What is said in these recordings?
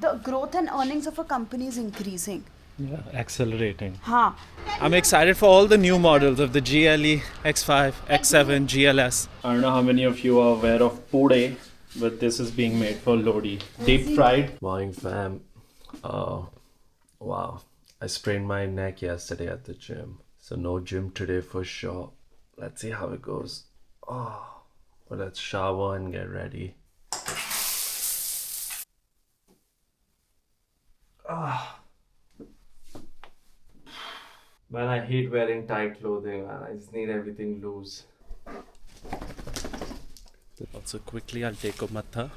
The growth and earnings of a company is increasing. Yeah, accelerating. हाँ. I'm excited for all the new models of the GLE, X5, X7, GLS. I don't know how many of you are aware of Pude, but this is being made for Lodi. Deep fried. Morning fam. Wow. I sprained my neck yesterday at the gym. So no gym today for sure. Let's see how it goes. Oh, well, let's shower and get ready. Man, I hate wearing tight clothing, man. I just need everything loose. Also, quickly, I'll take a matha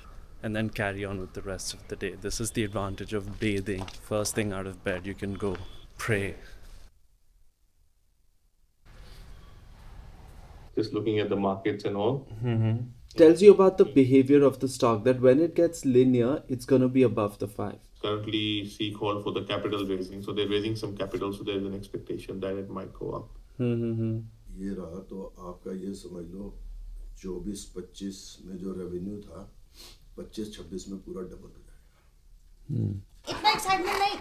and then carry on with the rest of the day. This is the advantage of bathing. First thing out of bed, you can go pray. Just looking at the markets and all. Tells you about the behavior of the stock, that when it gets linear, it's going to be above the 5. Currently, see call for the capital raising. So they're raising some capital, so there's an expectation that it might go up. ये रहा तो आपका ये समझ लो 24-25 में जो revenue था 25-26 में पूरा डबल हो जाएगा। इतना एक्साइटमेंट नहीं.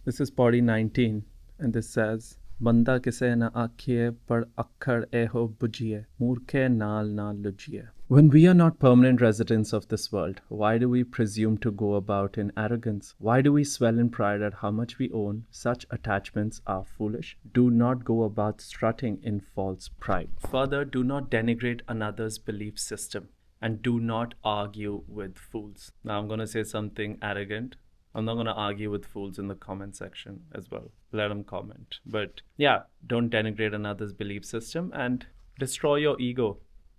This is Padi 19, and this says, Banda kise na akhiye par akhar eho bujiye, murkhe naal na lujiye. When we are not permanent residents of this world, why do we presume to go about in arrogance? Why do we swell in pride at how much we own? Such attachments are foolish. Do not go about strutting in false pride. Further, do not denigrate another's belief system, and do not argue with fools. Now I'm going to say something arrogant. I'm not going to argue with fools in the comment section as well. Let them comment. But yeah, don't denigrate another's belief system and destroy your ego.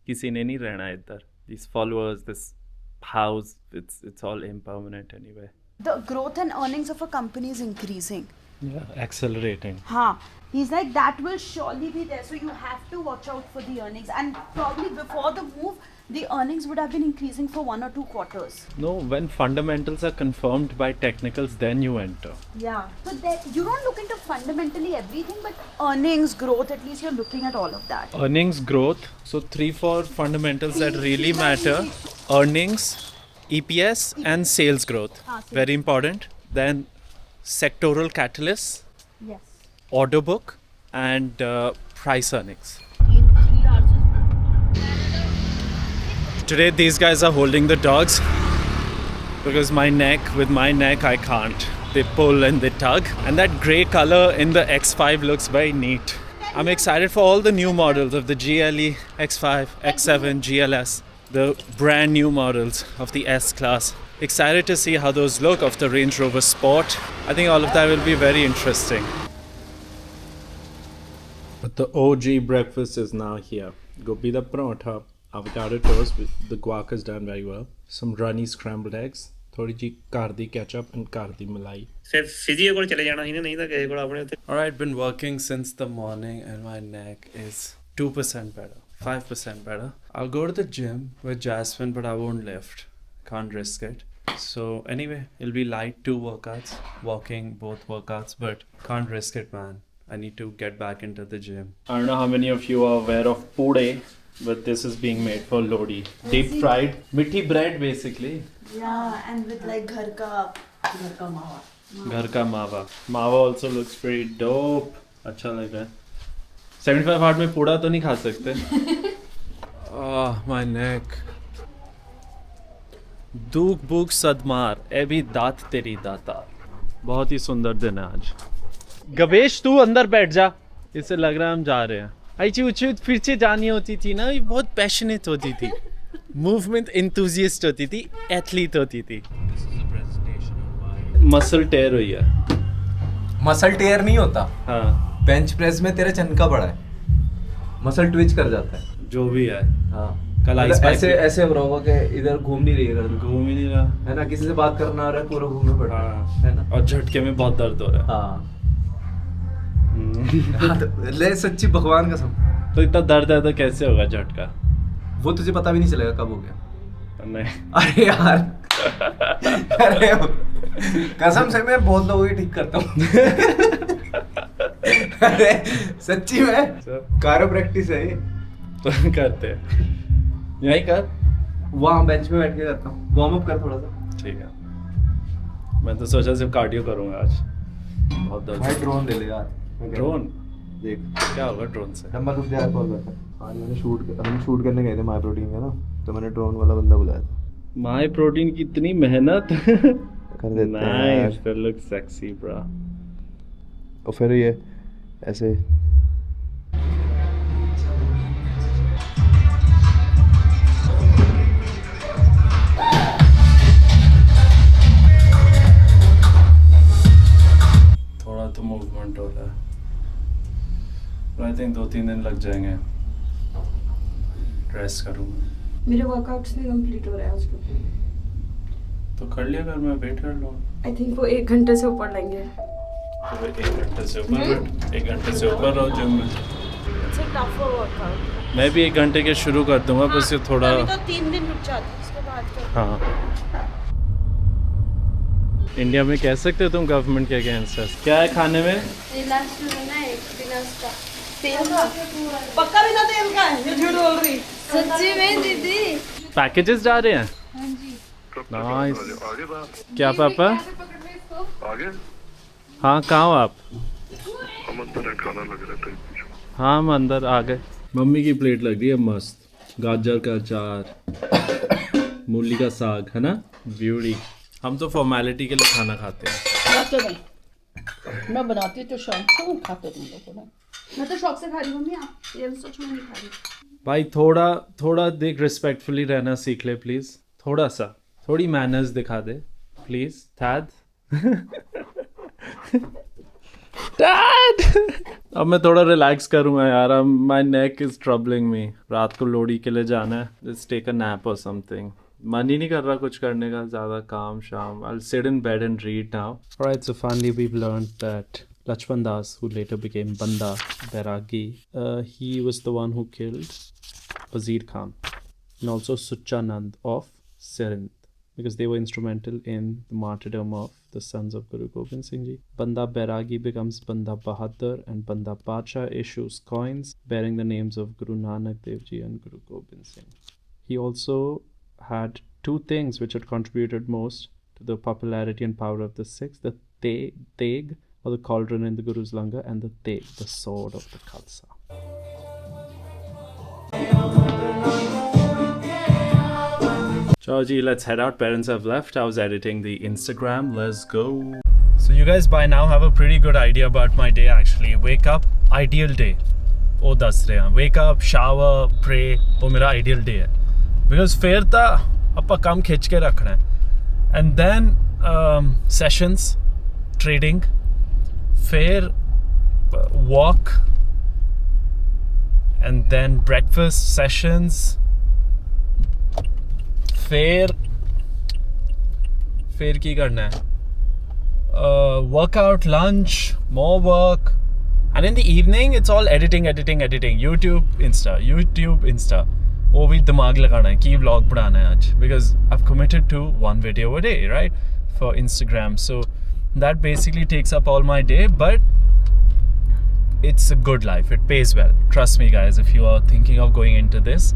किसी ने नहीं रहना इधर. These followers, this house, it's all impermanent anyway. The growth and earnings of a company is increasing. Yeah, accelerating. हाँ. He's like, that will surely be there. So you have to watch out for the earnings. And probably before the move, the earnings would have been increasing for 1 or 2 quarters. No, when fundamentals are confirmed by technicals, then you enter. Yeah. So you don't look into fundamentally everything, but earnings, growth, at least you're looking at all of that. Earnings growth. So 3-4 fundamentals that really matter. Earnings, EPS and sales growth. Very important. Then sectoral catalysts, Yes. order book and price earnings. In 3 hours. Today these guys are holding the dogs because with my neck I can't. They pull and they tug, and that grey color in the X5 looks very neat. I'm excited for all the new models of the GLE, X5, X7, GLS, the brand new models of the S-Class. Excited to see how those look of the Range Rover Sport. I think all of that will be very interesting. But the OG breakfast is now here. Gobi da paratha, avocado toast with the guac is done very well. Some runny scrambled eggs, थोड़ी जी कार दी ketchup and कार दी मलाई. सिर्फ physio कोल चले जाना ही नहीं तो ਕਿਸੇ ਕੋਲ ਆਪਣੇ ਉੱਤੇ. Alright, been working since the morning and my neck is 2% better, 5% better. I'll go to the gym with Jasmine, but I won't lift. Can't risk it. So anyway, it'll be light 2 workouts, walking both workouts, but can't risk it, man. I need to get back into the gym. I don't know how many of you are aware of Pude, but this is being made for Lodi. Deep fried, mithi bread basically. Yeah, and with like ghar ka mawa. Ghar ka mawa. Mawa also looks pretty dope. अच्छा लग रहा है. 75 heart में पूड़ा तो नहीं खा सकते. My neck. दूक बुक सदमार ए भी दात तेरी दातार. बहुत ही सुंदर दिन है आज. गवेश तू अंदर बैठ जा. इससे लग रहा है हम जा रहे हैं. ऐसी उचित फिर से जानी होती थी ना, ये बहुत पैशनेट होती थी. मूवमेंट एंथुजियास्ट होती थी, एथलीट होती थी. मसल टेयर हुई है. मसल टेयर नहीं होता. हाँ. बेंच प्रेस में तेरा चनका बड़ा है, मसल ट्विच कर जाता है. जो भी है. हाँ. कल मतलब ऐसे हो रहा होगा कि इधर घूम नहीं रही है, घूम ही नहीं रहा है ना, किसी से बात करना आ रहा है, पूरा घूमना पड़ रहा है ना, और झटके में बहुत दर्द हो रहा है. हाँ. हाँ तो ले सच्ची भगवान कसम. तो इतना दर्द है तो कैसे होगा झटका? वो तुझे पता भी नहीं चलेगा कब हो गया. नहीं. अरे यार अरे कसम से मैं बहुत लोगों की ठीक करता हूँ. अरे सच्ची में कारो प्रैक्टिस है ये. तो करते हैं. यही कर. वहाँ बेंच पे बैठ के करता हूँ, वार्म अप कर थोड़ा सा। ठीक है, मैं तो सोचा सिर्फ कार्डियो करूँगा आज, बहुत दर्द। भाई ड्रोन ले ले यार। ड्रोन देख क्या होगा ड्रोन से? नंबर रुक जा, कॉल करता है। आज हम शूट करने गए थे माय प्रोटीन का ना, तो मैंने ड्रोन वाला बंदा बुलाया था। माय प्रोटीन की इतनी मेहनत कर देते हैं यार। Nice, that looks sexy bro. और फिर ये ऐसे थोड़ा तो मूवमेंट हो रहा है, आई थिंक 2-3 दिन लग जाएंगे, रेस्ट करूँगा। मेरे वर्कआउट्स भी कंप्लीट हो रहे हैं आजकल। तो कर लिया कर, मैं वेट कर लूँगा। आई थिंक वो 1 घंटे से ऊपर लेंगे। तो फिर 1 घंटे से ऊपर 1 घंटे से ऊपर रहो जिम में। It's a tougher workout. मैं भी 1 घंटे के शुरू कर दूंगा, बस ये थोड़ा। अभी तो 3 दिन रुक जाते हैं, उसके बाद तो हाँ, इंडिया में कह सकते हो तुम गवर्नमेंट के अगेंस्ट है। क्या है खाने में? पक्का बिना तेल का है, ये झूठ बोल रही। सच्ची में दीदी। पैकेजेस जा रहे हैं? नाइस। क्या पापा? हाँ, कहाँ हो आप? हाँ, हम अंदर आ गए। मम्मी की प्लेट लग रही है मस्त, गाजर का अचार, मूली का साग, है ना? ब्यूटी। हम तो फॉर्मेलिटी के लिए खाना खाते हैं। मैं बनाती तो शौक से, वो खाते तुम लोगों ने। मैं तो शौक से खा रही हूँ मम्मी, आप ये सच में नहीं खा रही। भाई थोड़ा देख, रिस्पेक्टफुली रहना सीख ले प्लीज, थोड़ा सा, थोड़ी मैनर्स दिखा दे प्लीज। थैद अब मैं थोड़ा रिलैक्स करूंगा यार, माय नेक इज ट्रबलिंग मी। रात को लोडी के लिए जाना है, लेट्स टेक अ नैप और समथिंग। मन ही नहीं कर रहा कुछ करने का, ज़्यादा काम शाम। I'll sit in bed and read now. Alright, so finally we've learned that Lachman Das, who later became Banda Bairagi, he was the one who killed Wazir Khan and also Suchanand of Sirhind, because they were instrumental in the martyrdom of the sons of Guru Gobind Singh Ji. Banda Bairagi becomes Banda Bahadur, and Banda Pacha issues coins bearing the names of Guru Nanak Dev Ji and Guru Gobind Singh. He also had 2 things which had contributed most to the popularity and power of the Sikhs: the Teg, or the cauldron in the Guru's langar, and the Teg, the sword of the Khalsa. Chao ji, let's head out. Parents have left. I was editing the Instagram. Let's go. So you guys by now have a pretty good idea about my day actually. Wake up, ideal day. Oh, das rahe hain. Wake up, shower, pray. Oh, mera ideal day hai. Because फिर तो ਆਪਾਂ ਕੰਮ खिंच के रखना है. And then sessions, trading, फिर walk, and then breakfast sessions, फिर की करना है? Workout, lunch, more work, and in the evening it's all editing. YouTube, Insta. वो भी दिमाग लगाना है कि व्लॉग बनाना है आज, because I've committed to 1 video a day, right, for Instagram. So that basically takes up all my day, but it's a good life. It pays well. Trust me guys, if you are thinking of going into this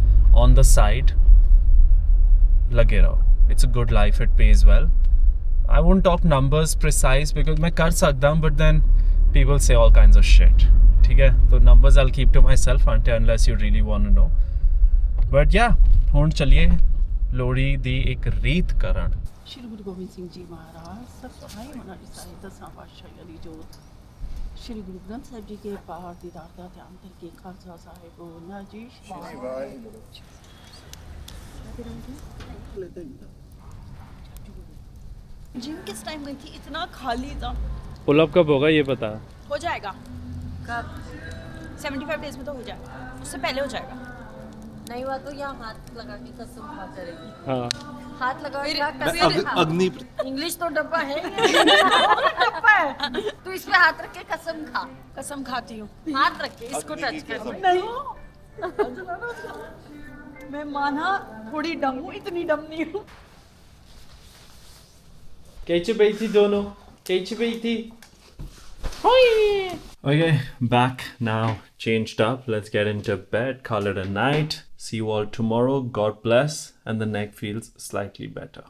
on the side, lage raho. It's a good life. It pays well. I won't talk numbers precise because मैं कर सकता हूँ, but then people say all kinds of shit. ठीक है, तो numbers I'll keep to myself unless you really want to know. But या ਹੁਣ ਚਲਿਏ ਲੋਹੜੀ ਦੀ ਇੱਕ ਰੀਤ ਕਰਨ। श्री गुरु गोबिंद सिंह जी महाराज सब सभाई मनाली साहिब 10वां पातशाही अली जोत श्री गुरु ग्रंथ साहिब जी के पहाड़ दीदार का ध्यान करके खालसा साहिब बोलना जी। जिम किस टाइम गई थी? इतना खाली था। पुल अप कब होगा ये पता? हो जाएगा कब? 75 डेज में तो हो जाएगा, उससे पहले हो जाएगा। नहीं हुआ तो यहाँ हाथ लगा के कसम खा करेगी। हाँ, हाथ लगा अग्नि इंग्लिश तो डब्बा है डब्बा है, तो इस पे हाथ रख के कसम खा। कसम खाती हूँ। हाथ रख के इसको टच कर। नहीं मैं माना थोड़ी डम हूँ, इतनी डम नहीं हूँ। कैसे गई थी दोनों? कैसे गई थी? Okay, back now, changed up. Let's get into bed, call it a night. See you all tomorrow. God bless. And the neck feels slightly better.